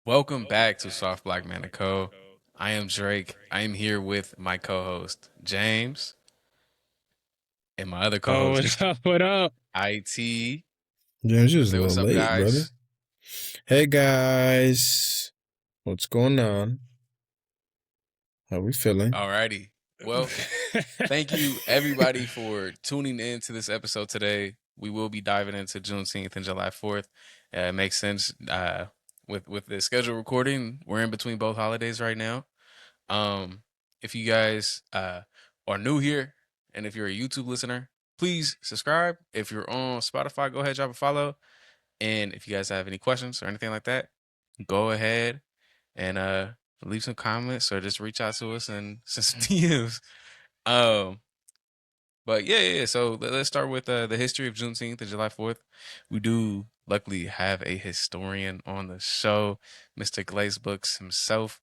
Welcome back to Soft Black Man & Co. I am Drake. I am here with my co-host James and my other Oh, co-host what up? What up? IT. Yeah, it's just Say a what's little up, late, brother. guys. Hey guys, what's going on? How we feeling? Alrighty. Well, thank you everybody for tuning in to this episode today. We will be diving into Juneteenth and July 4th. It makes sense with the schedule recording. We're in between both holidays right now. Um, if you guys are new here and if you're a YouTube listener, please subscribe. If you're on Spotify, go ahead, drop a follow. And if you guys have any questions or anything like that, go ahead and leave some comments or just reach out to us and send some DMs. Um, but yeah. So let's start with the history of Juneteenth and July 4th. We do luckily have a historian on the show, Mr. Glaze Books himself.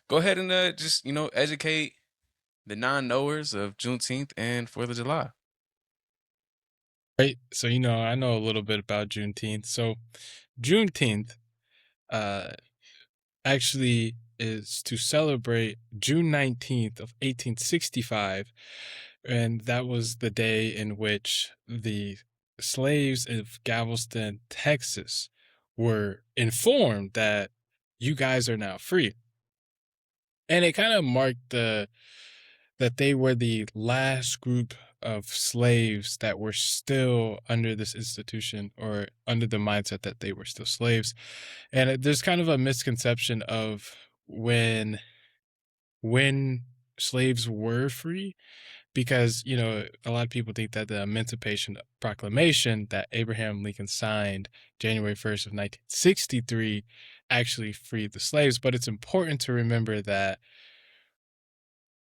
Go ahead and just educate the non-knowers of Juneteenth and 4th of July. Right. So, I know a little bit about Juneteenth. So, Juneteenth uh, actually is to celebrate June 19th of 1865. And that was the day in which the slaves of Galveston, Texas were informed that you guys are now free. And it kind of marked that they were the last group of slaves that were still under this institution or under the mindset that they were still slaves. And there's kind of a misconception of when slaves were free, because a lot of people think that the Emancipation Proclamation that Abraham Lincoln signed January 1st of 1963 actually freed the slaves. But it's important to remember that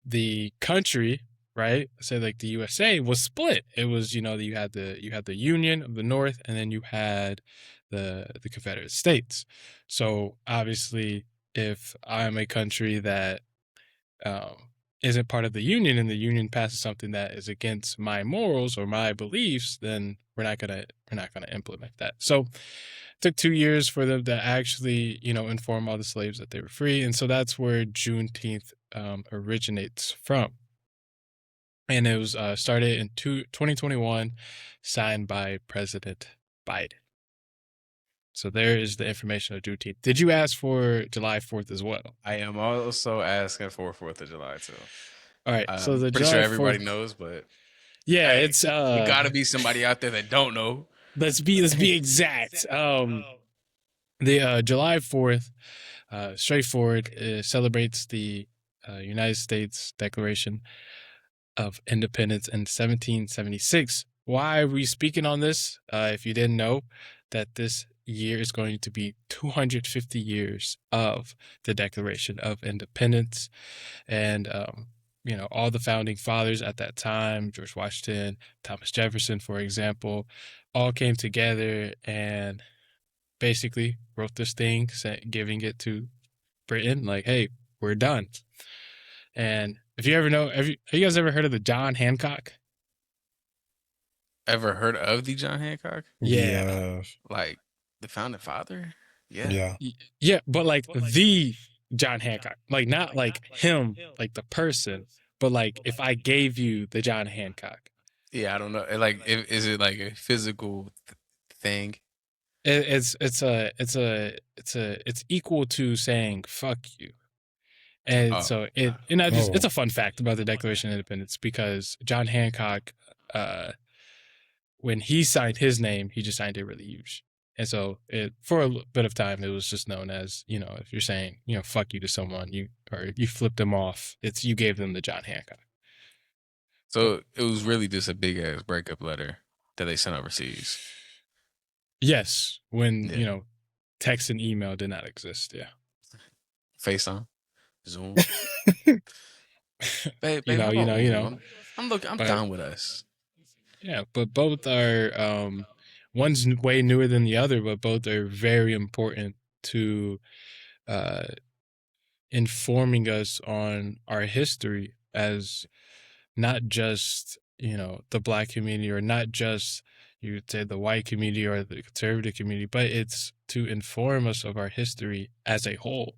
the country, right? Say like the USA was split. It was, you had the Union of the North, and then you had the Confederate States. So obviously, if I'm a country that um, isn't part of the Union, and the Union passes something that is against my morals or my beliefs, then we're not gonna implement that. So it took 2 years for them to actually, inform all the slaves that they were free, and so that's where Juneteenth originates from. And it was started in 2021, signed by President Biden. So there is the information of Juneteenth. Did you ask for July 4th as well? I am also asking for 4th of July too. All right. So the Pretty sure July everybody 4th, knows, but yeah, hey, it's it got to be somebody out there that don't know. let's be exact. The July 4th, straightforward, celebrates the United States Declaration of Independence in 1776. Why are we speaking on this? If you didn't know, that this year is going to be 250 years of the Declaration of Independence. And, all the founding fathers at that time, George Washington, Thomas Jefferson, for example, all came together and basically wrote this thing, giving it to Britain, like, hey, we're done. And if you ever know, have you guys ever heard of the John Hancock? Ever heard of the John Hancock? Yeah. Yeah, Like the founding father? Yeah. yeah. Yeah, but like the John Hancock, like not like him, like the person, but like if I gave you the John Hancock, Yeah, I don't know. Is it like a physical thing? it's equal to saying fuck you. And Oh, so it's Oh, a fun fact about the Declaration of Independence, because John Hancock, uh, when he signed his name, he just signed it really huge. And so for a bit of time, it was just known as, if you're saying, fuck you to someone, you flipped them off, you gave them the John Hancock. so it was really just a big ass breakup letter that they sent overseas. Yes, when, Yeah. text and email did not exist. Yeah. FaceTime, Zoom. Babe, you how know, you about know, you Zoom? know, I'm but done with us. yeah, but both are, one's way newer than the other, but both are very important to, uh, informing us on our history as not just, the Black community, or not just, you would say the white community or the conservative community, but it's to inform us of our history as a whole,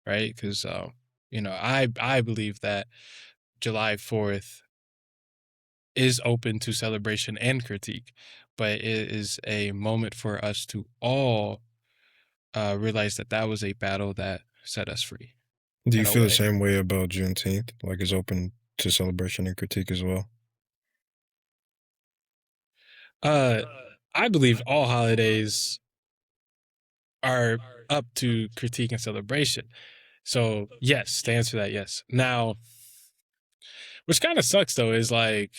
right? Because I believe that July 4th is open to celebration and critique, but it is a moment for us to all realize that that was a battle that set us free Do you in a feel the way. same way about Juneteenth? Like it's open to celebration and critique as well? I believe all holidays are up to critique and celebration. So yes, to answer that, yes. Now, which kind of sucks though is like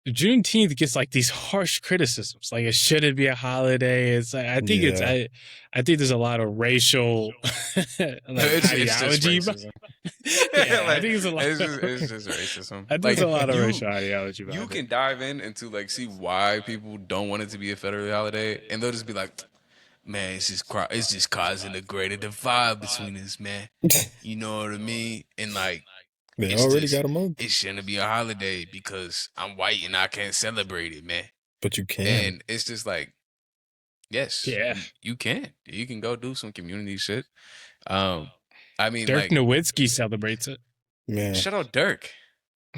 Juneteenth gets like these harsh criticisms, like it shouldn't be a holiday. It's like Yeah. I think there's a lot of racial like It's just ideology. racism. Yeah, I Like, think it's a lot. it's just racism. I think Like there's a lot of you racial ideology you behind it. can dive into like see why people don't want it to be a federal holiday, and they'll just be like, man, it's just causing a greater divide between us, man. You know what I mean? And like They it's already just got a month, it shouldn't be a holiday because I'm white and I can't celebrate it, man. but you can. And it's just like, yes, Yeah. you can. You can go do some community shit. I mean, Dirk like, Nowitzki celebrates it. Man, shout out Dirk,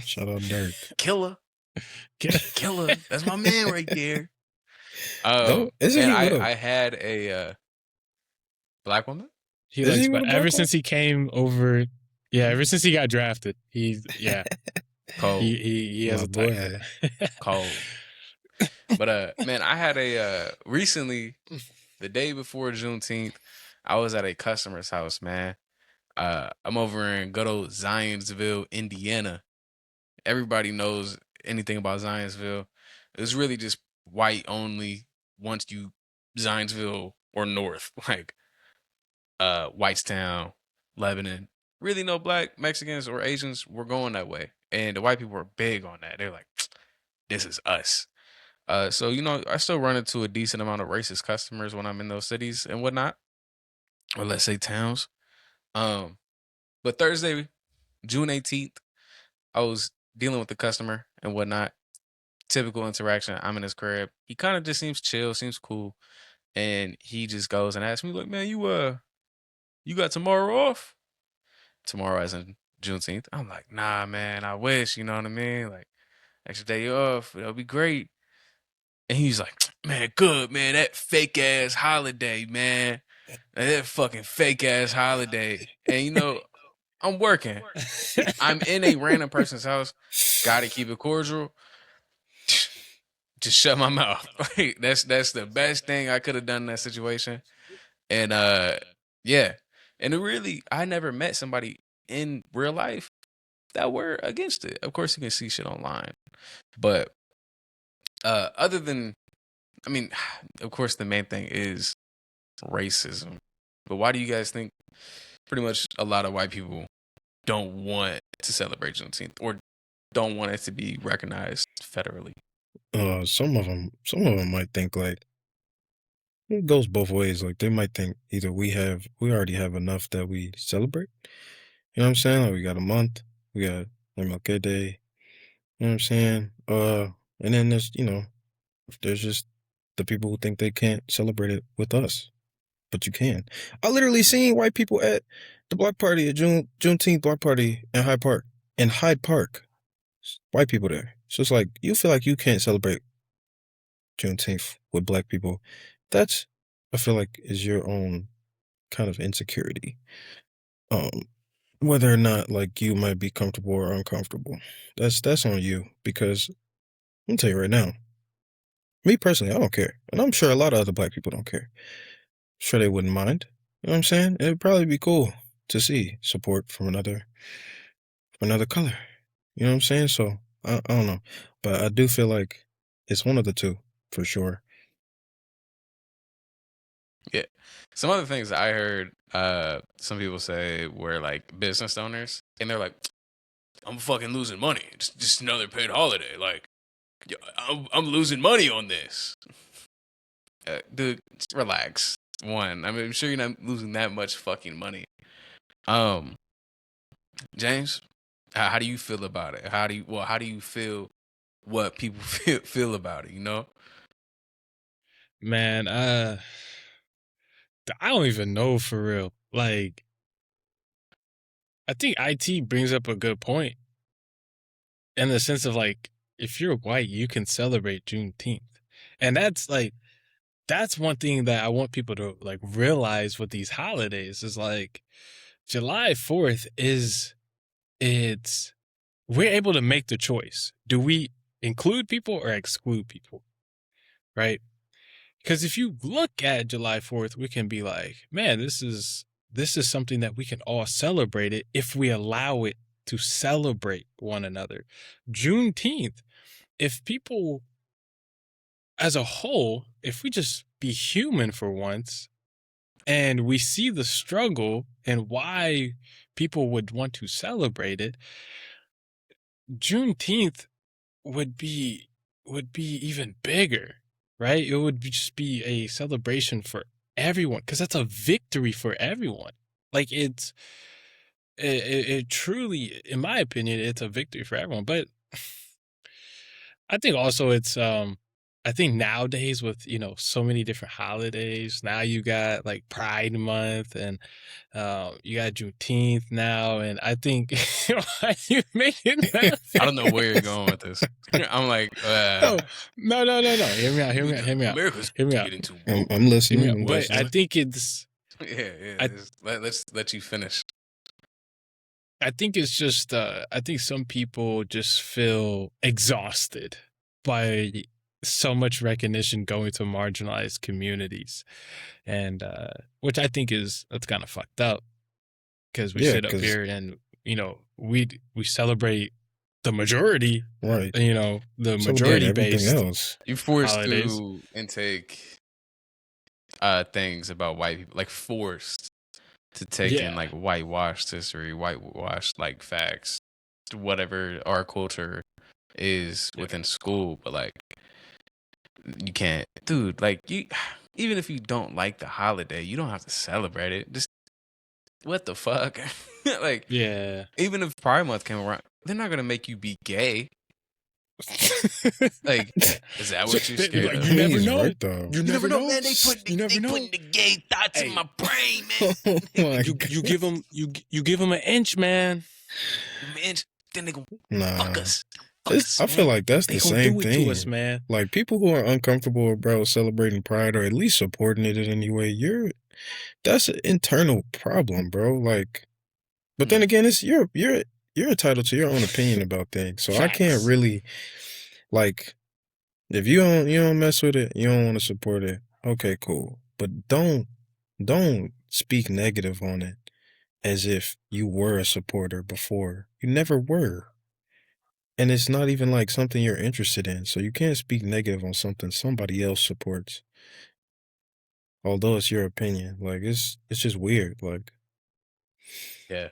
shout out Dirk. killer. That's my man right there. Isn't Man, he with a I had a black woman. He Isn't likes, he with but a ever black since he came over, yeah, ever since he got drafted, he's Cold, he has My a type. boy. cold. But man, I had a recently the day before Juneteenth, I was at a customer's house, man. I'm over in good old Zionsville, Indiana. Everybody knows anything about Zionsville. It's really just white only once you Zionsville or north, like Whitestown, Lebanon. Really no black, Mexicans, or Asians were going that way. And the white people were big on that. They're like, this is us. So I still run into a decent amount of racist customers when I'm in those cities and whatnot, or let's say towns. But Thursday, June 18th, I was dealing with the customer and whatnot. Typical interaction. I'm in his crib. He kind of just seems chill, seems cool, and he just goes and asks me like, "Man, you got tomorrow off? Tomorrow as in Juneteenth?" I'm like, "Nah, man. I wish. You know what I mean? Like extra day off. That'll be great." And he's like, "Man, good, man. That fake ass holiday, man. That fucking fake ass holiday." And I'm working. I'm in a random person's house. Gotta keep it cordial. Just shut my mouth. Like, that's the best thing I could have done in that situation. And yeah. And I never met somebody in real life that were against it. Of course you can see shit online. But other than I mean, of course the main thing is racism. But why do you guys think pretty much a lot of white people don't want to celebrate Juneteenth or don't want it to be recognized federally? Some of them might think like it goes both ways. Like they might think either we already have enough that we celebrate. You know what I'm saying? Like we got a month, we got MLK Day. You know what I'm saying? And then there's just the people who think they can't celebrate it with us, but you can. I literally seen white people at the block party at Juneteenth block party in Hyde Park. In Hyde Park, white people there. So it's like you feel like you can't celebrate Juneteenth with black people. That's I feel like is your own kind of insecurity. Um, whether or not like you might be comfortable or uncomfortable, that's on you. Because let me tell you right now, me personally, I don't care, and I'm sure a lot of other black people don't care. Sure, they wouldn't mind. You know what I'm saying? It'd probably be cool to see support from another color. You know what I'm saying? So I don't know, but I do feel like it's one of the two for sure. Yeah. Some other things I heard some people say were like business owners and they're like, I'm fucking losing money. Just another paid holiday. Like I'm losing money on this. Dude, just relax. One, I mean, I'm sure you're not losing that much fucking money. James, how do you feel about it? How do you feel what people feel about it, you know? Man, I don't even know for real. Like, I think IT brings up a good point in the sense of like, if you're white, you can celebrate Juneteenth. And that's one thing that I want people to like realize with these holidays is like July 4th it's we're able to make the choice. Do we include people or exclude people? Right? Because if you look at July 4th, we can be like, man, this is something that we can all celebrate it if we allow it to celebrate one another. Juneteenth, if people as a whole, if we just be human for once and we see the struggle and why people would want to celebrate it, Juneteenth would be even bigger, right? It would just be a celebration for everyone because that's a victory for everyone. Like it truly, in my opinion, it's a victory for everyone. But I think also it's I think nowadays with so many different holidays, now you got like Pride Month and you got Juneteenth now, and I think why you making that I don't know where you're going with this. I'm like, no. Hear me out. America's Hear me out. getting too I'm woke. Hear me listening. out. I'm But I listening. think it's Yeah. Let's let you finish. I think it's just I think some people just feel exhausted by so much recognition going to marginalized communities, and which I think that's kind of fucked up because we Yeah, sit up because here and we celebrate the majority, right, the celebrate majority everything based else. You're forced holidays. to intake things about white people, like forced to take in Yeah, like whitewashed history, whitewashed like facts, whatever our culture is yeah. within school. But like you can't, dude. Like you, even if you don't like the holiday, you don't have to celebrate it. Just what the fuck? Like Yeah. even if Pride Month came around, they're not gonna make you be gay. Like, is that what you're scared Like, of? you never He's know. right though. You never know, man. They You never know. putting the gay thoughts in Hey. my brain, man. Oh my You God. give them you give them an inch, man. Man, then they gonna Nah, fuck us. I feel like that's They the gonna same do it to us, thing. man. Like people who are uncomfortable about celebrating Pride or at least supporting it in any way, that's an internal problem, bro. Like, but then again, it's you're entitled to your own opinion about things. So I can't Facts. really like if you don't mess with it, you don't want to support it. Okay, cool. But don't speak negative on it as if you were a supporter before. You never were. And it's not even like something you're interested in. So you can't speak negative on something somebody else supports. Although it's your opinion. Like it's just weird. Like Yeah.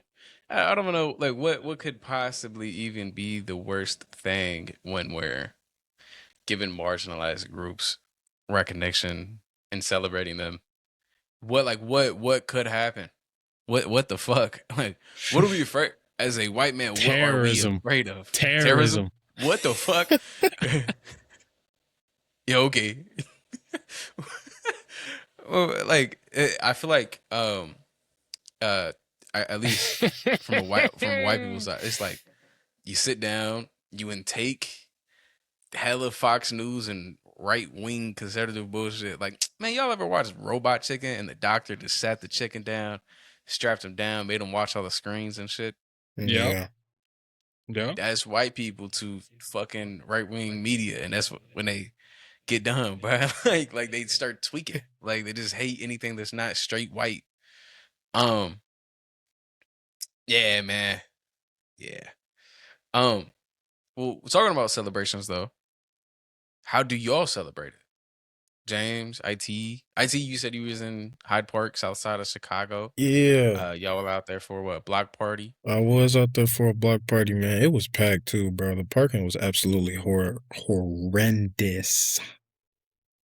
I don't know, like what could possibly even be the worst thing when we're giving marginalized groups recognition and celebrating them? What could happen? What the fuck? Like what are we afraid as a white man? What are we Terrorism. afraid of? Terrorism. What the fuck? Yeah, okay. Well, like I feel like at least from white people's side, it's like you sit down, you intake hella Fox News and right wing conservative bullshit. Like, man, y'all ever watch Robot Chicken and the doctor just sat the chicken down, strapped him down, made him watch all the screens and shit? yeah. Yeah. That's white people to fucking right wing media, and that's when they get done, bro. like they start tweaking, like they just hate anything that's not straight white. Yeah, man, yeah. Well, talking about celebrations though, how do y'all celebrate it? James, IT, you said you was in Hyde Park, south side of Chicago. Yeah. Y'all were out there for what, block party? I was out there for a block party, man. It was packed too, bro. The parking was absolutely horrendous.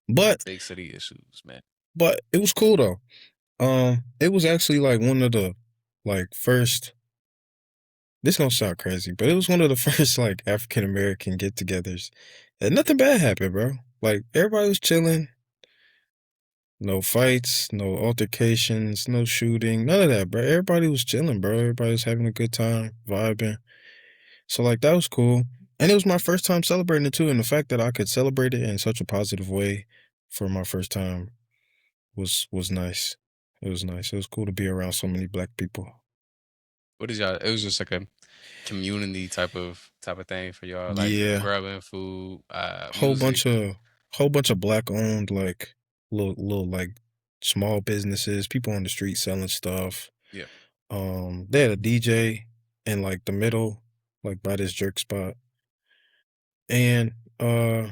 But Big city issues, man. it was cool though. It was actually like one of the like first this gonna sound crazy, but it was one of the first like African American get-togethers, and nothing bad happened, bro. Like everybody was chilling, no fights, no altercations, no shooting, none of that, bro. Everybody was chilling, bro. Everybody was having a good time, vibing. So like that was cool, and it was my first time celebrating it too. And the fact that I could celebrate it in such a positive way for my first time was nice. It was nice. It was cool to be around so many black people. What is y'all? It was just like a community type of thing for y'all, like Yeah, grubbing food, whole music. bunch of whole bunch of black owned like little like small businesses, people on the street selling stuff. Yeah. They had a DJ in like the middle, like by this jerk spot, and uh,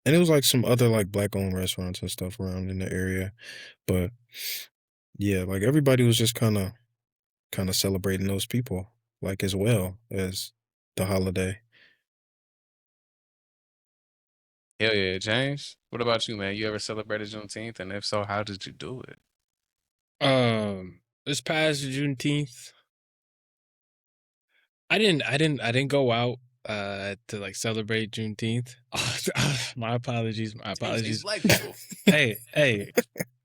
and it was like some other like black owned restaurants and stuff around in the area. But yeah, like everybody was just kind of celebrating those people like as well as the holiday. Hell yeah, James. What about you, man? You ever celebrated Juneteenth, and if so, how did you do it? This past Juneteenth, I didn't go out to like celebrate Juneteenth. My apologies, my These apologies. black people. Hey,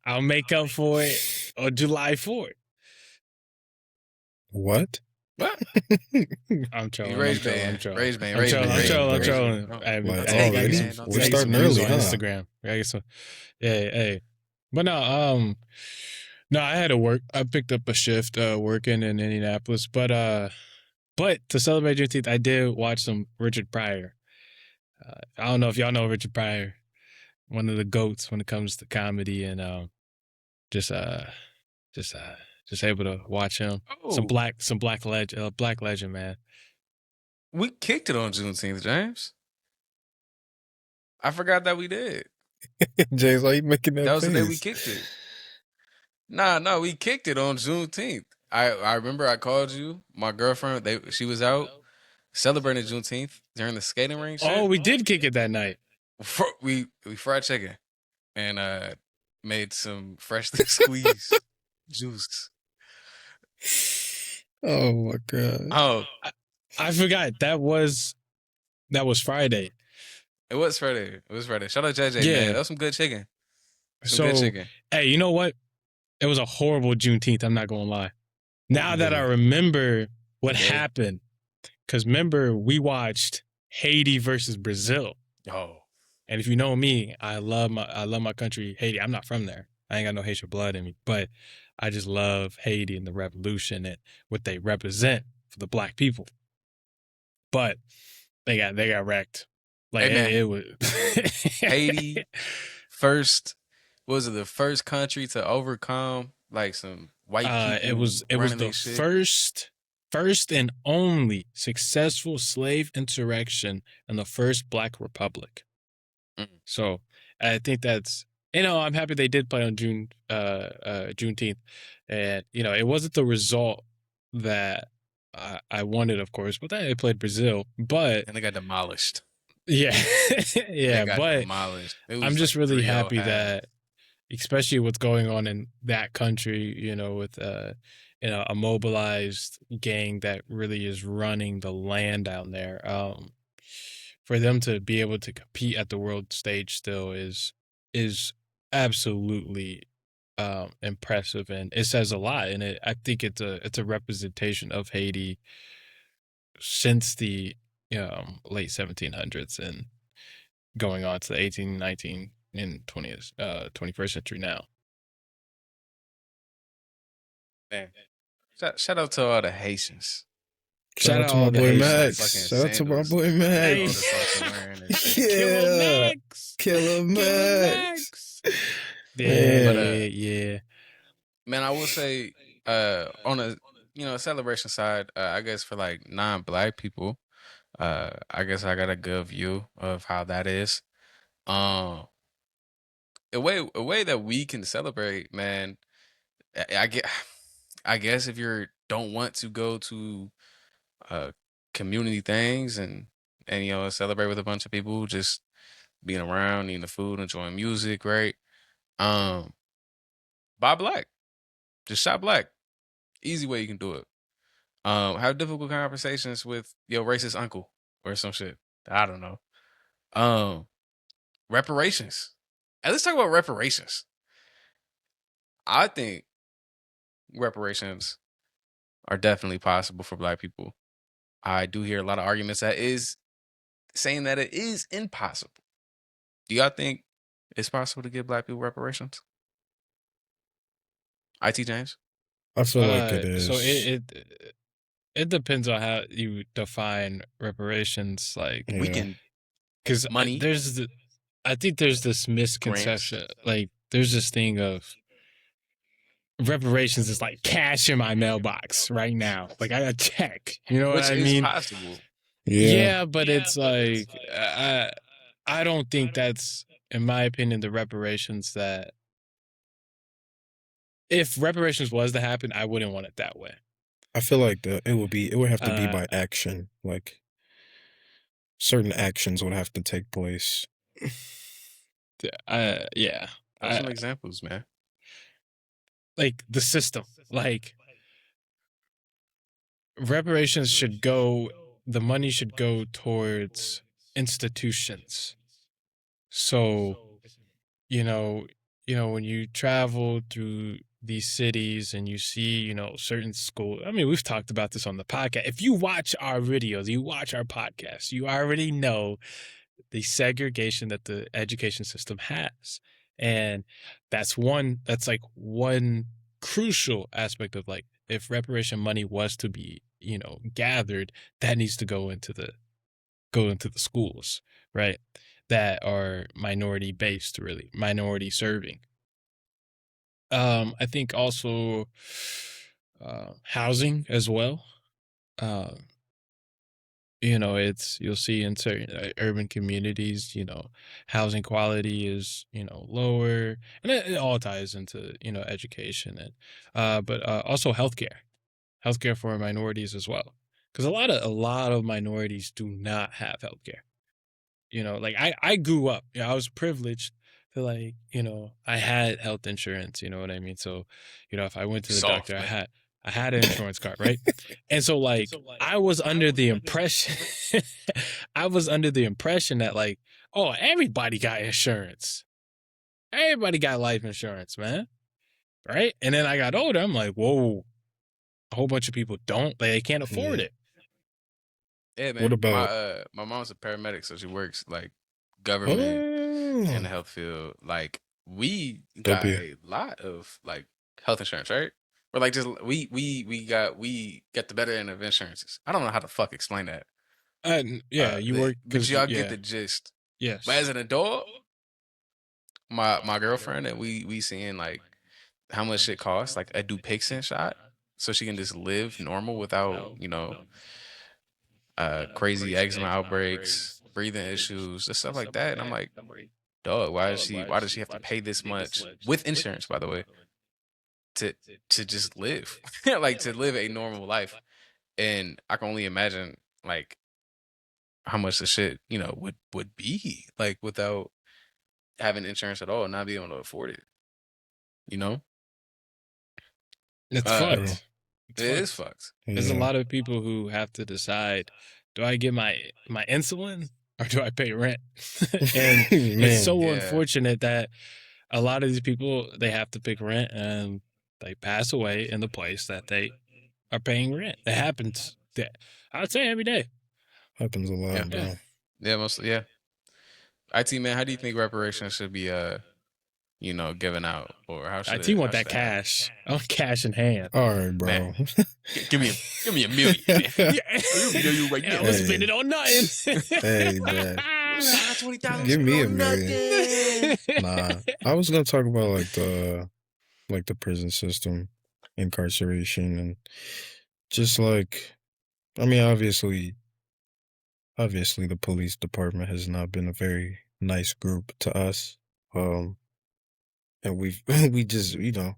I'll make up for it on July 4th. What? What? I'm trolling, I'm Rage trolling, I'm band, trolling. rage band, I'm rage trolling, band, I'm rage trolling, band, I'm rage trolling. band. Like Hey, Gotta get some, already? man, don't We're gotta take get it some starting views early, on huh? Instagram. Gotta get some, hey. But no, I had to work. I picked up a shift working in Indianapolis. But to celebrate Juneteenth, I did watch some Richard Pryor. I don't know if y'all know Richard Pryor, one of the goats when it comes to comedy, and just uh just uh just able to watch him. Oh, Black legend, man. we kicked it on Juneteenth, James. I forgot that we did. James, why you making That that was the day we face? kicked it. Nah, no, we kicked it on Juneteenth. I remember I called you, my girlfriend. She was out celebrating Juneteenth during the skating ring Oh, shit. we did kick it that night. We fried chicken and made some freshly squeezed juice. Oh my god. Oh, I forgot that was Friday. it was Friday. It was Friday. Shout out JJ, man. Yeah. That was some good chicken. Some good So, chicken. hey, you know what? It was a horrible Juneteenth. I'm not gonna lie. Now that I Yeah. remember what Yeah. happened, because remember we watched Haiti versus Brazil, Oh, and if you know me, I love my country, Haiti. I'm not from there. I ain't got no Haitian blood in me, but I just love Haiti and the revolution and what they represent for the black people. But they got wrecked. Like hey, man. it was Haiti first. Was it the first country to overcome like some white people it was running the their shit? first and only successful slave insurrection in the first Black Republic. Mm. So I think that's, I'm happy they did play on Juneteenth, and it wasn't the result that I wanted, of course, but they played Brazil. But And they got demolished. yeah, yeah, They got but demolished. It was I'm just like really 3-0 happy half. that, especially what's going on in that country, with a mobilized gang that really is running the land down there. For them to be able to compete at the world stage still is absolutely impressive, and it says a lot. And I think it's a representation of Haiti since the late 1700s and going on to the 18, 19, and 20th 21st century now. Man, shout out to all the Haitians. Shout out to my all the boy Haitians. Fucking Max. Shout out to my sandals boy and Hey. Max. lotus wearing and shit. Killer Yeah. Max. Killer Max. Yeah, Man. yeah. Man, I will say, on a celebration side, I guess for like non-black people, I guess I got a good view of how that is. Um, a way that we can celebrate, man. I get, I guess if you don't want to go to uh community things and celebrate with a bunch of people, just being around, eating the food, enjoying music, right? Um, buy black, just shop black. Easy way you can do it. Have difficult conversations with your racist uncle or some shit. I don't know. Um, reparations. And let's talk about reparations. I think reparations are definitely possible for Black people. I do hear a lot of arguments that is saying that it is impossible. Do y'all think it's possible to give Black people reparations? IT James? I feel like it So is. it depends on how you define reparations, like, We Yeah. can because money, I think there's this grants. misconception, like there's this thing of reparations is like cash in my mailbox right now, like I got a check, you know what Which I is mean? possible. Yeah. Yeah, but it's like I don't think that's, in my opinion, the reparations that, if reparations was to happen, I wouldn't want it that way. I feel like it would have to be Uh, by action. Like certain actions would have to take place. yeah, Have some examples, man. like the system, like reparations should go, the money should go towards institutions. So, you know, when you travel through these cities and you see, certain school, I mean, we've talked about this on the podcast. If you watch our videos, you watch our podcast, you already know the segregation that the education system has. And that's like one crucial aspect of, like, if reparation money was to be, gathered, that needs to go into the schools, right? That are minority based, really minority serving. I think also housing as well. Um, you'll see in certain urban communities, housing quality is, lower, and it all ties into, education, and but also healthcare for minorities as well, because a lot of minorities do not have healthcare. Like I grew up, I was privileged to, like, I had health insurance, you know what I mean? So, if I went to the Soft, doctor, man. I had an insurance card, right? And so, like, I was under the impression I was under the impression that, like, oh, everybody got insurance. Everybody got life insurance, man. Right? And then I got older, I'm like, whoa, a whole bunch of people don't, like, they can't afford Yeah. it. Yeah, What man. about My mom's a paramedic, so she works like government in the oh health field. Like we got W? a lot of like health insurance, right? Or like just we got the better end of insurances. I don't know how to fuck explain that. Yeah, you work But because, y'all get yeah, the gist. yes. But as an adult, my girlfriend and we seeing like how much shit costs, like a Dupixent shot, so she can just live normal without, crazy eczema outbreaks, breathing issues, and stuff like that. And I'm like, dog, why does she have to pay this much with insurance, by the way, to just live? Like to live a normal life. And I can only imagine like how much the shit, would be like without having insurance at all and not being able to afford it. You know? It's Uh True. fucked. It's it is fucked. fucked. There's a Yeah. lot of people who have to decide, do I get my insulin or do I pay rent? And it's Man. so Yeah. unfortunate that a lot of these people, they have to pick rent and they pass away in the place that they are paying rent. It happens. I'd say every day. Happens a lot, Yeah. bro. Yeah, mostly, yeah. IT man, how do you think reparations should be given out, or how should IT it want how that should it happen? cash. I want cash in hand. All right, Man, bro. give me a million, man. Yeah. I'll give you right Yeah, now. I'm gonna spend it on nothing. Hey, man. Nah, $20 Give me a on million. nothing. Nah, I was gonna talk about like the prison system, incarceration, and just like, I mean, obviously the police department has not been a very nice group to us. And we just, we don't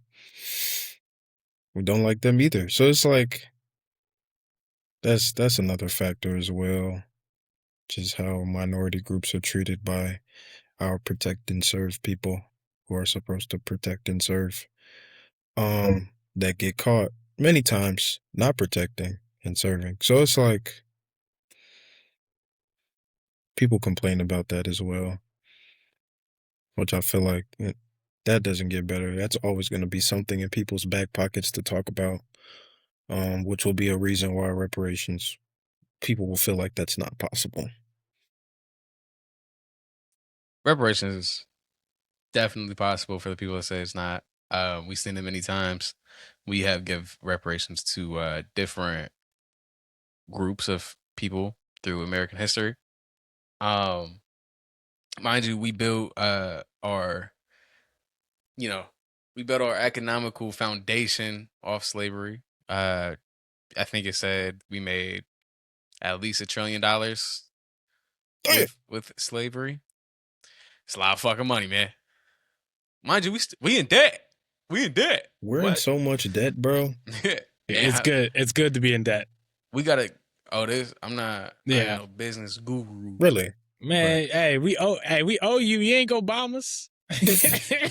like them either. So it's like that's another factor as well. Just how minority groups are treated by our protect and serve people who are supposed to protect and serve. That get caught many times not protecting and serving. So it's like people complain about that as well, which I feel like that doesn't get better. That's always going to be something in people's back pockets to talk about, which will be a reason why reparations, people will feel like that's not possible. Reparations is definitely possible for the people that say it's not. We've seen it many times. We have give reparations to different groups of people through American history. Um, Mind you, we built our, you know, we built our economical foundation off slavery. I think it said we made at least $1 trillion Damn, with slavery. It's a lot of fucking money, man. Mind you, we in debt. We in debt. we're in What? so much debt, bro. It's good. It's good to be in debt. We gotta. Oh, this. I ain't Yeah. no business guru. Really? Man, hey, we owe you. You ain't go bomb us. you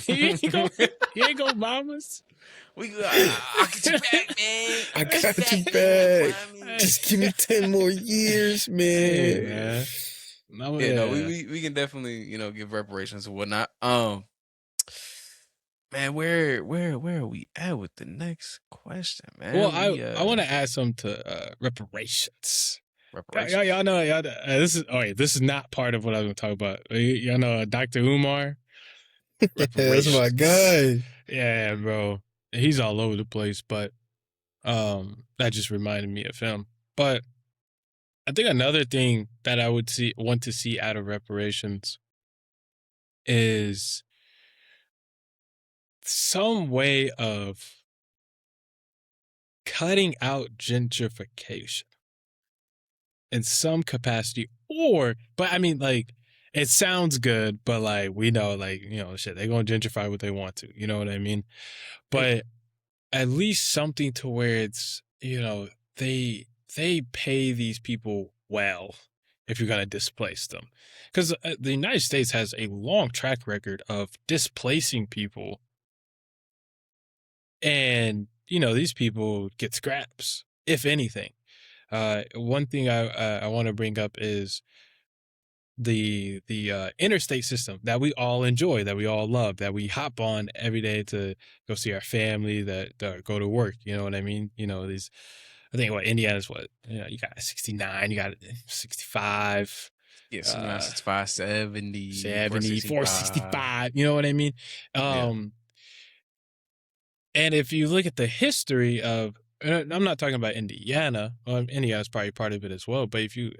ain't go bomb us. I'll get you back, man. I got you man. back. Just give me 10 more years, man. Hey, man. No, Yeah, no, we can definitely give reparations and whatnot. Man, where are we at with the next question, man? Well, I want to add some to reparations. reparations. Y'all know this is not part of what I was going to talk about. Y'all know Dr. Umar. That's my guy. Yeah, bro. He's all over the place, but that just reminded me of him. But I think another thing that I would want to see out of reparations is some way of cutting out gentrification in some capacity, but I mean, like, it sounds good, but like, we know, like, shit, they're going to gentrify what they want to, you know what I mean? But at least something to where it's, they pay these people well if you're going to displace them. Because the United States has a long track record of displacing people. And, these people get scraps, if anything. One thing I want to bring up is the interstate system that we all enjoy, that we all love, that we hop on every day to go see our family, that go to work. You know what I mean? These. I think Indiana's you got 69, you got 65. Yeah, 69, 65, 70, 465. You know what I mean? Yeah. And if you look at the history of, I'm not talking about Indiana. Indiana is probably part of it as well. But if you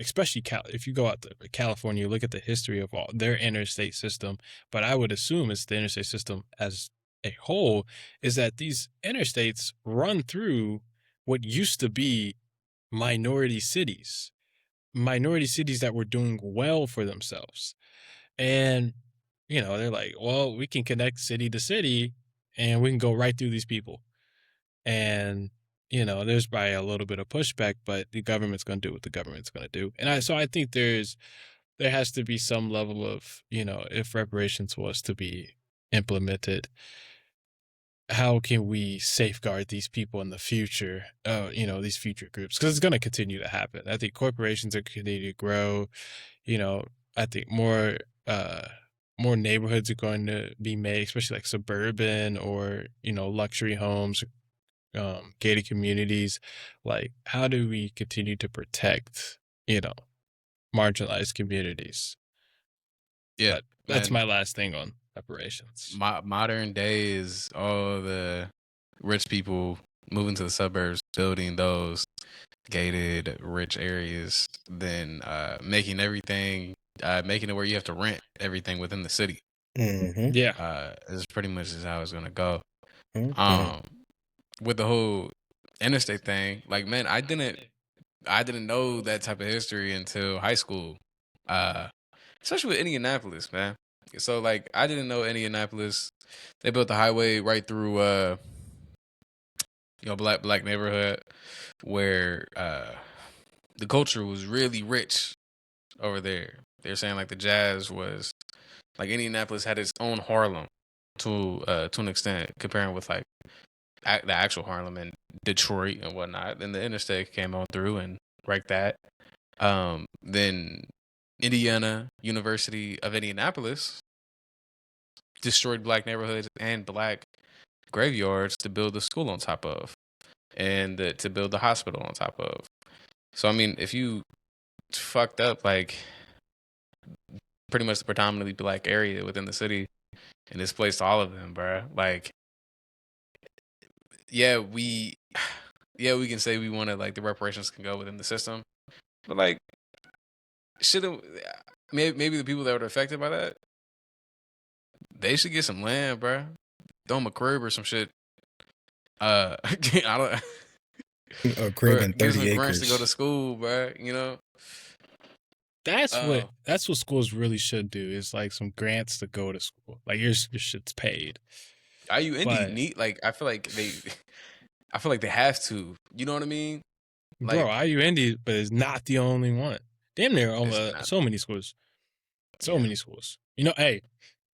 go out to California, you look at the history of all their interstate system. But I would assume it's the interstate system as a whole, is that these interstates run through what used to be minority cities that were doing well for themselves. And, they're like, well, we can connect city to city and we can go right through these people. And, there's probably a little bit of pushback, but the government's going to do what the government's going to do. And I think there has to be some level of, if reparations was to be implemented, how can we safeguard these people in the future, these future groups? Because it's going to continue to happen. I think corporations are continuing to grow. I think more neighborhoods are going to be made, especially like suburban or, luxury homes, gated communities. Like, how do we continue to protect, marginalized communities? Yeah. That's my last thing on reparations. Modern day is all the rich people moving to the suburbs, building those gated rich areas, then making it where you have to rent everything within the city. Mm-hmm. Yeah. Is pretty much is how it's gonna go. Mm-hmm. With the whole interstate thing, like, man, I didn't know that type of history until high school. Especially with Indianapolis, man. So, like, I didn't know Indianapolis. They built the highway right through black neighborhood where the culture was really rich over there. They're saying like the jazz was like Indianapolis had its own Harlem to an extent, comparing with like the actual Harlem and Detroit and whatnot. Then the interstate came on through and wrecked that. Then Indiana University of Indianapolis destroyed black neighborhoods and black graveyards to build the school on top of, and to build the hospital on top of. So I mean, if you fucked up like pretty much the predominantly black area within the city and displaced all of them, bruh, like yeah, we can say we wanted like the reparations can go within the system, but like shouldn't maybe the people that were affected by that, they should get some land, bruh. Throw them a crib or some shit. I don't. A crib Or and give 30 some grants to go acres. to school, bruh. You know. That's what schools really should do, is like some grants to go to school. Like your shit's paid. Are you indie But- neat? Like I feel like they have to. You know what I mean? Bro, Like- IU Indy, but it's not the only one. Damn near not. so many schools. So Yeah. many schools. You know, hey,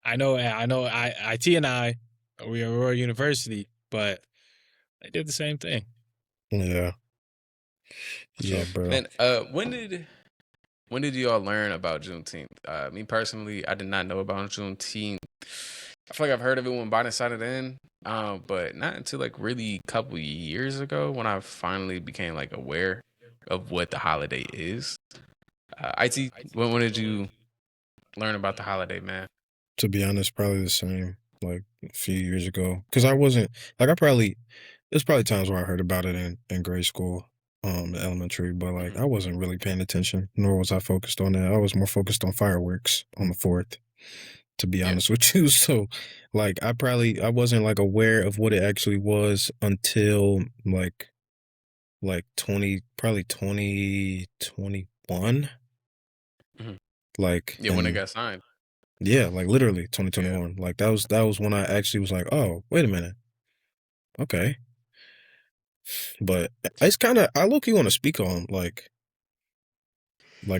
I know IT and I, we are Royal University, but they did the same thing. Yeah. Yeah, bro. Man, when did you all learn about Juneteenth? Me personally, I did not know about Juneteenth. I feel like I've heard of it when Biden signed it in, but not until like really a couple years ago when I finally became like aware of what the holiday is. IT, when did you learn about the holiday, man? To be honest, probably the same, like a few years ago. Because I wasn't, like, there's probably times where I heard about it in grade school, elementary, but like I wasn't really paying attention, nor was I focused on that. I was more focused on fireworks on the 4th, to be honest with you. So, like, I wasn't like aware of what it actually was until like 2021. Mhm. Like, Yeah, when it and- got signed. yeah, like literally 2021. Like that was when I actually was like, oh, wait a minute. Okay. But it's kind of, I look, you want to speak on like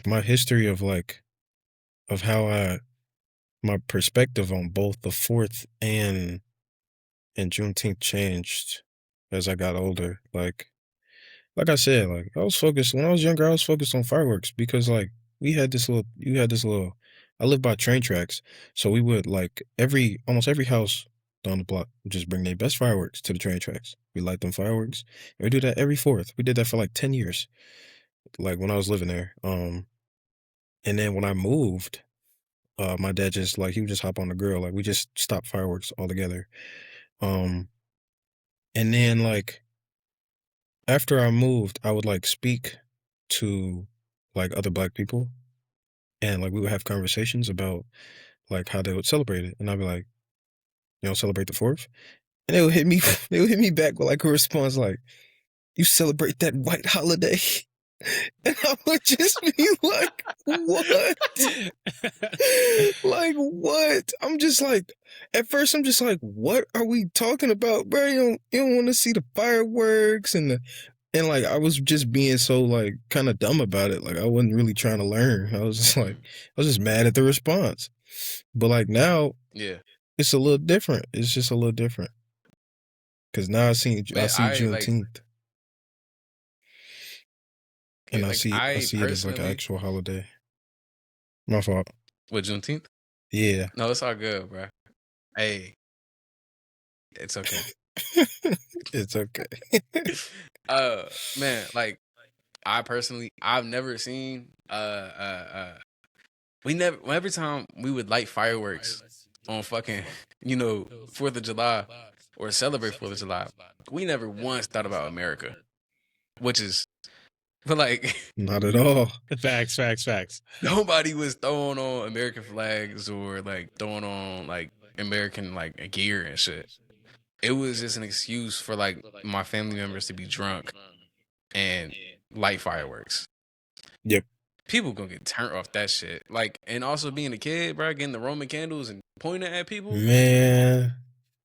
my history of of how my perspective on both the 4th and Juneteenth changed as I got older. Like I said, like I was focused when I was younger, I was focused on fireworks because like you had this little, I lived by train tracks. So we would like almost every house down the block would just bring their best fireworks to the train tracks. We light them fireworks. And we do that every 4th. We did that for like 10 years. Like when I was living there. And then when I moved, my dad just like, he would just hop on the grill. Like we just stopped fireworks altogether. And then like, after I moved, I would like speak to like other black people, and like we would have conversations about like how they would celebrate it. And I'd be like, celebrate the 4th? And they would hit me, they would hit me back with like a response like, you celebrate that white holiday? And I would just be like, what? Like, what? I'm just like, at first I'm just like, what are we talking about, bro? You don't want to see the fireworks and like I was just being so like kind of dumb about it. Like I wasn't really trying to learn. I was just like, I was just mad at the response. But like now, Yeah. it's a little different. It's just a little different. Cause now I see Man, Juneteenth, and I like, see it as like an personally- actual holiday. My fault. With Juneteenth? Yeah. No, it's all good, bro. Hey, it's okay. It's okay. Man, like I've never seen every time we would light fireworks on fucking 4th of July or celebrate 4th of July, we never once thought about America, which is, but like Not at all. Facts. nobody was throwing on American flags or like throwing on like American like gear and shit. It was just an excuse for like my family members to be drunk and light fireworks. Yep. People gonna get turned off that shit. Like, and also being a kid, bro, getting the Roman candles and pointing at people. Man.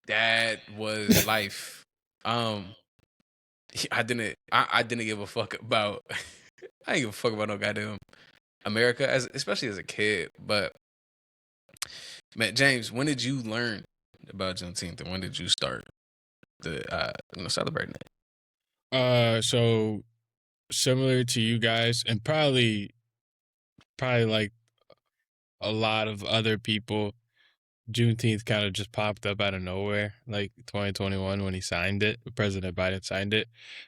That was life. I didn't give a fuck about. I didn't give a fuck about no goddamn America, especially as a kid. But man, James, when did you learn about Juneteenth and when did you start? celebrating it? So similar to you guys, and probably like a lot of other people, Juneteenth kind of just popped up out of nowhere, like 2021 when he signed it. President Biden signed it.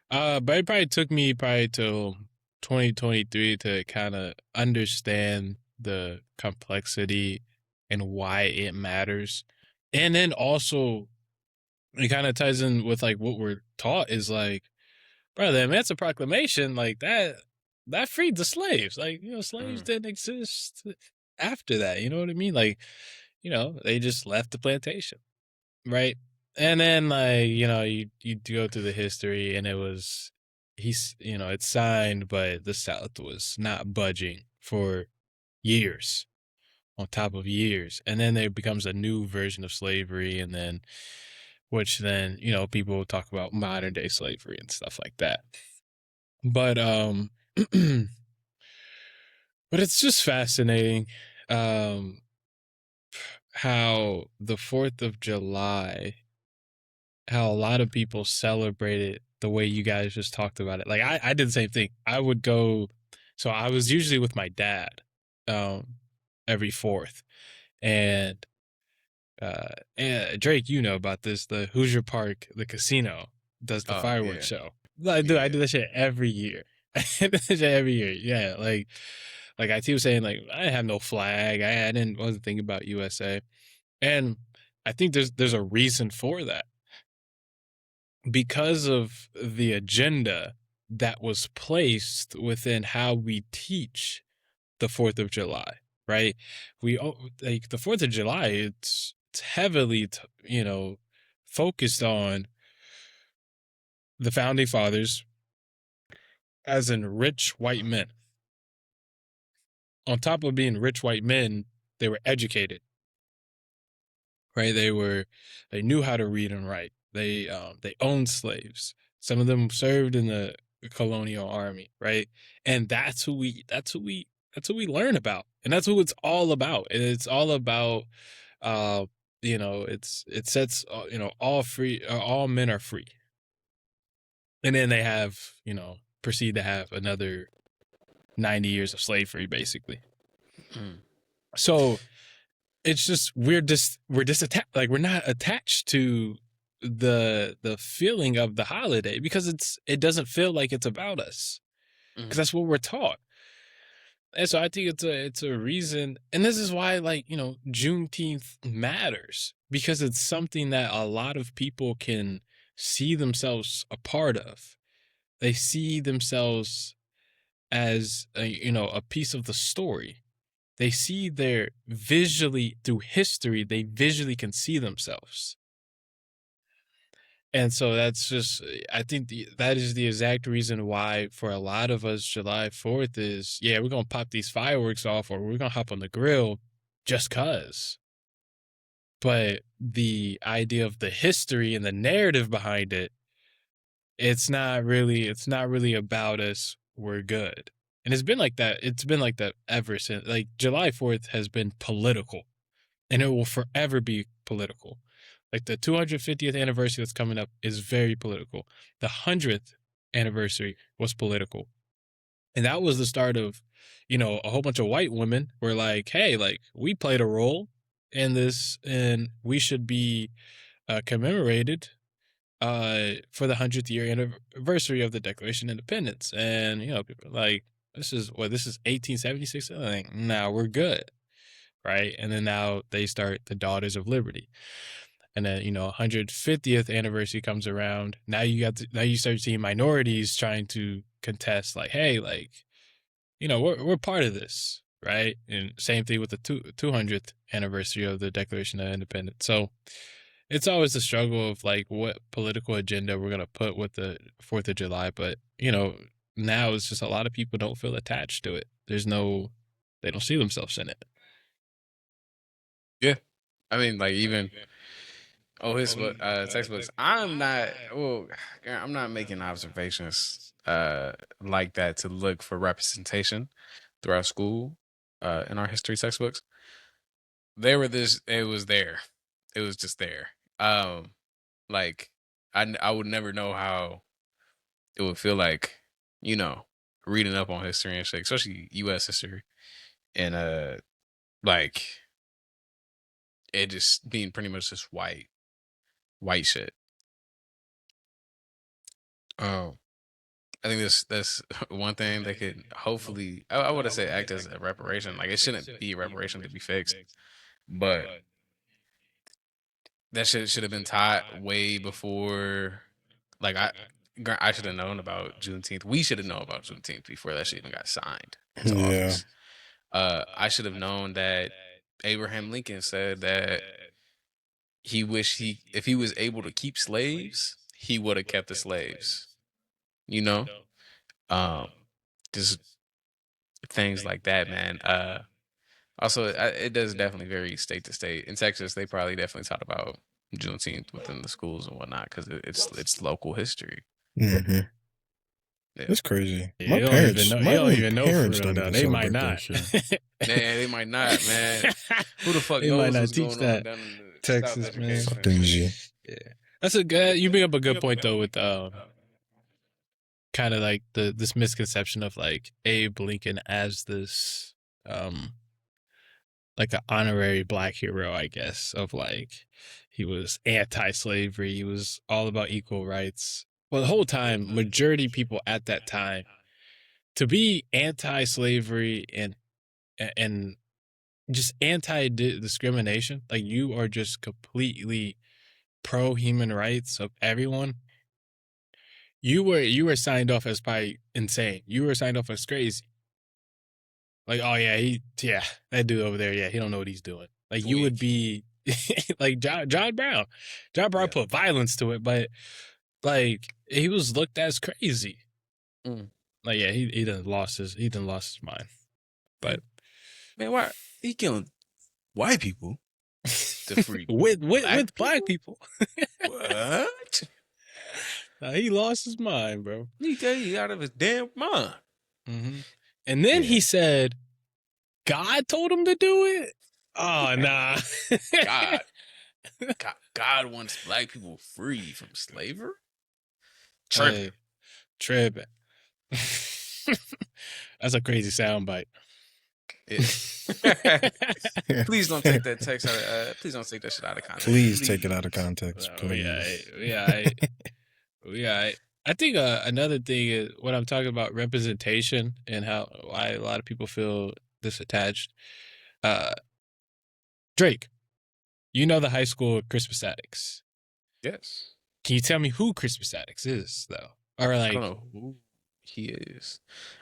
But it probably took me probably till 2023 to kind of understand the complexity and why it matters. And then also it kind of ties in with like what we're taught is like, bro, the Emancipation Proclamation, like that freed the slaves. Like, slaves didn't exist after that. You know what I mean? Like, they just left the plantation, right? And then like, you go through the history and it's signed, but the South was not budging for years on top of years. And then there becomes a new version of slavery, and then which then, people talk about modern day slavery and stuff like that. But but it's just fascinating how the 4th of July, how a lot of people celebrate it the way you guys just talked about it. Like I did the same thing. I would go, so I was usually with my dad every 4th. And Drake, you know about this, the Hoosier Park, the casino does the Oh fireworks yeah, show. Like, dude, I yeah. do that shit every year. I do that shit every year. Yeah, like IT was saying, like I have no flag. I wasn't thinking about USA, and I think there's a reason for that because of the agenda that was placed within how we teach the 4th of July, right? Like the 4th of July, it's heavily, focused on the founding fathers as in rich white men. On top of being rich white men, they were educated, right? They knew how to read and write. They owned slaves. Some of them served in the colonial army, right? And that's who we learn about, and that's who it's all about. And it's all about, it sets, all men are free, and then they have, proceed to have another 90 years of slavery, basically. Mm. So it's just we're disattached, like we're not attached to the feeling of the holiday because it doesn't feel like it's about us because that's what we're taught. And so I think it's a reason, and this is why, like, Juneteenth matters, because it's something that a lot of people can see themselves a part of. They see themselves as a piece of the story. They see their visually through history, they visually can see themselves. And so that's just, I think that is the exact reason why for a lot of us, July 4th is, yeah, we're going to pop these fireworks off or we're going to hop on the grill just cause. But the idea of the history and the narrative behind it, it's not really about us. We're good. And it's been like that. It's been like that ever since. Like July 4th has been political, and it will forever be political. Like the 250th anniversary that's coming up is very political. The 100th anniversary was political. And that was the start of, a whole bunch of white women were like, hey, like we played a role in this and we should be commemorated for the 100th year anniversary of the Declaration of Independence. And, people are like, this is 1876. I'm like, nah, we're good. Right. And then now they start the Daughters of Liberty. And then, 150th anniversary comes around. Now you start seeing minorities trying to contest, like, hey, like, we're part of this. Right. And same thing with the 200th anniversary of the Declaration of Independence. So it's always the struggle of like what political agenda we're going to put with the 4th of July. But, now it's just a lot of people don't feel attached to it. They don't see themselves in it. Yeah, I mean, like even his book, textbooks. I'm not. Well, I'm not making observations like that to look for representation throughout school in our history textbooks. They were this. It was there. It was just there. Like I would never know how it would feel like, you know, reading up on history and shit, especially U.S. history, and like it just being pretty much just white shit. I think that's one thing that could hopefully, I would say, act as a reparation. Like it shouldn't be a reparation to be fixed, but that shit should have been taught way before. Like I should have known about Juneteenth. We should have known about Juneteenth before that shit even got signed into Yeah. office. I should have known that Abraham Lincoln said that he wished if he was able to keep slaves, he would have kept the slaves. You know, um, just things like that, man. Also, it does definitely vary state to state. In Texas, they probably definitely taught about Juneteenth within the schools and whatnot because it's local history. Mm-hmm. Yeah, It's crazy. Yeah, you don't even know. You My don't own even know for parents real don't though. even They might celebrate that not. shit. man, they might not, man. Who the fuck They might knows not what's teach going on that. down in the South Texas, man. education and Fucking shit? G. Yeah, that's a good. You bring up a good point though with kind of like this misconception of like Abe Lincoln as this like an honorary black hero, I guess, of like he was anti-slavery, he was all about equal rights. Well, the whole time, majority people at that time to be anti-slavery and just anti-discrimination, like you are just completely pro human rights of everyone. You were signed off as probably insane. You were signed off as crazy. Like, oh yeah, that dude over there, yeah, he don't know what he's doing. Like you would be like John Brown. John Brown Yeah. put violence to it, but like he was looked at as crazy. Mm. Like yeah, he done lost his mind. But Man, why he killing white people to free with people? black people. What? He lost his mind, bro. He out of his damn mind. Mm-hmm. And then he said, God told him to do it? Oh, nah. God wants black people free from slavery? Tripping. Tripping. That's a crazy soundbite. Yeah. Please don't take that text out of, please don't take that shit out of context. Please take it out of context. Please. Yeah. I think another thing is when I'm talking about representation and why a lot of people feel disattached. Drake, you know the high school Christmas Addicts. Yes. Can you tell me who Christmas Addicts is, though? Or like, I don't know who he is.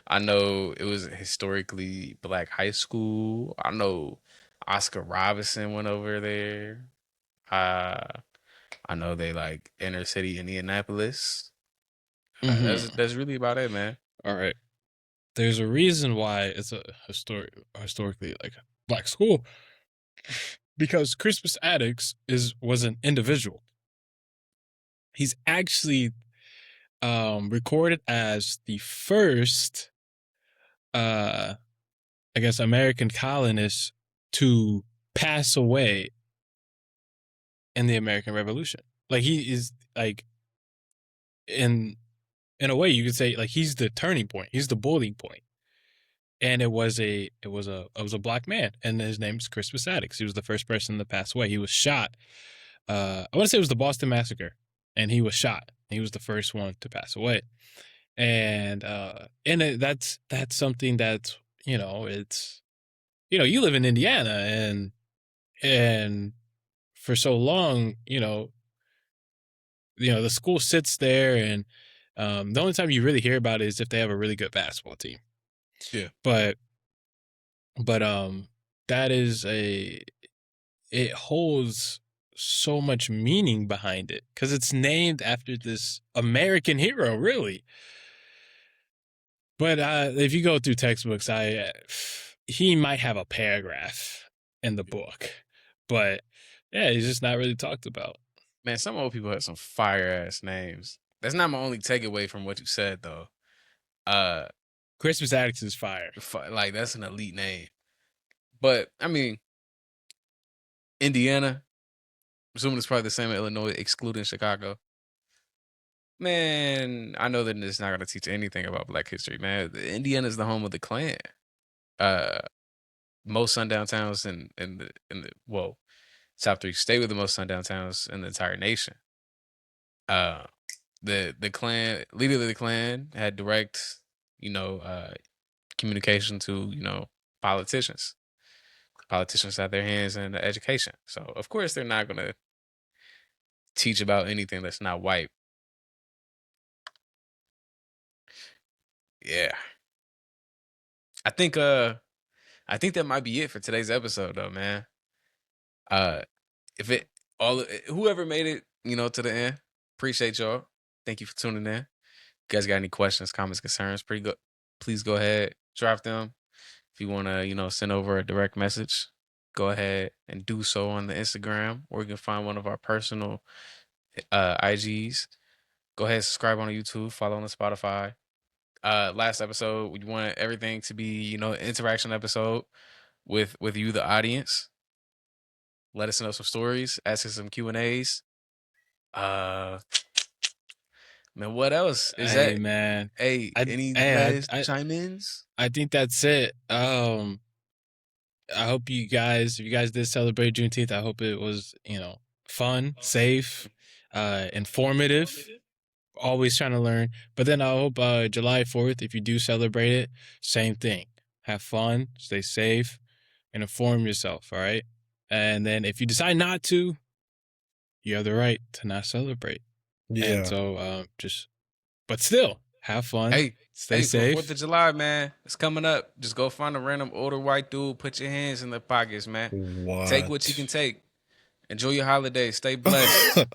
I know it was a historically black high school. I know Oscar Robinson went over there. I know they like inner city Indianapolis. That's really about it, man. All right. There's a reason why it's a historically like black school, because Christmas Addicts was an individual. He's actually recorded as the first I guess American colonist to pass away in the American Revolution. Like he is like in a way you could say like he's the turning point. He's the boiling point. And it was a black man, and his name's Christmas Addicts. He was the first person to pass away. He was shot. I want to say it was the Boston Massacre, and he was shot. He was the first one to pass away. And that's something that it's you live in Indiana, and for so long the school sits there, and the only time you really hear about it is if they have a really good basketball team. Yeah. But that is it holds so much meaning behind it because it's named after this American hero, really. But if you go through textbooks, he might have a paragraph in the book, but yeah, he's just not really talked about. Man, some old people have some fire ass names. That's not my only takeaway from what you said, though. Christmas Addicts is fire. Like that's an elite name. But I mean, Indiana, assuming it's probably the same in Illinois, excluding Chicago. Man, I know that it's not gonna teach anything about Black history, man. Indiana is the home of the Klan. Uh, most sundown towns in the well, top three state with the most sundown towns in the entire nation. Uh, the Klan leader of the Klan had direct, you know, communication to politicians. Politicians have their hands in education, so of course they're not gonna teach about anything that's not white. Yeah, I think I think that might be it for today's episode, though, man. Uh, if it whoever made it, to the end, appreciate y'all. Thank you for tuning in. You guys got any questions, comments, concerns? Please go ahead, drop them. If you want to, send over a direct message, go ahead and do so on the Instagram, or you can find one of our personal IGs. Go ahead, subscribe on YouTube, follow on the Spotify. Last episode, we want everything to be, an interaction episode with you, the audience. Let us know some stories, ask us some Q&As. Uh, man, what else? Is Hey that, man, hey, I any hey last chime-ins? I think that's it. I hope you guys, if you guys did celebrate Juneteenth, I hope it was, fun, safe, informative. Always trying to learn. But then I hope July 4th, if you do celebrate it, same thing. Have fun, stay safe, and inform yourself, all right? And then if you decide not to, you have the right to not celebrate. And Yeah. so but still, have fun, Hey, stay for 4th of safe. July, man, it's coming up. Just go find a random older white dude, put your hands in their pockets, man. Take what you can What? take. Enjoy your holiday. Stay blessed.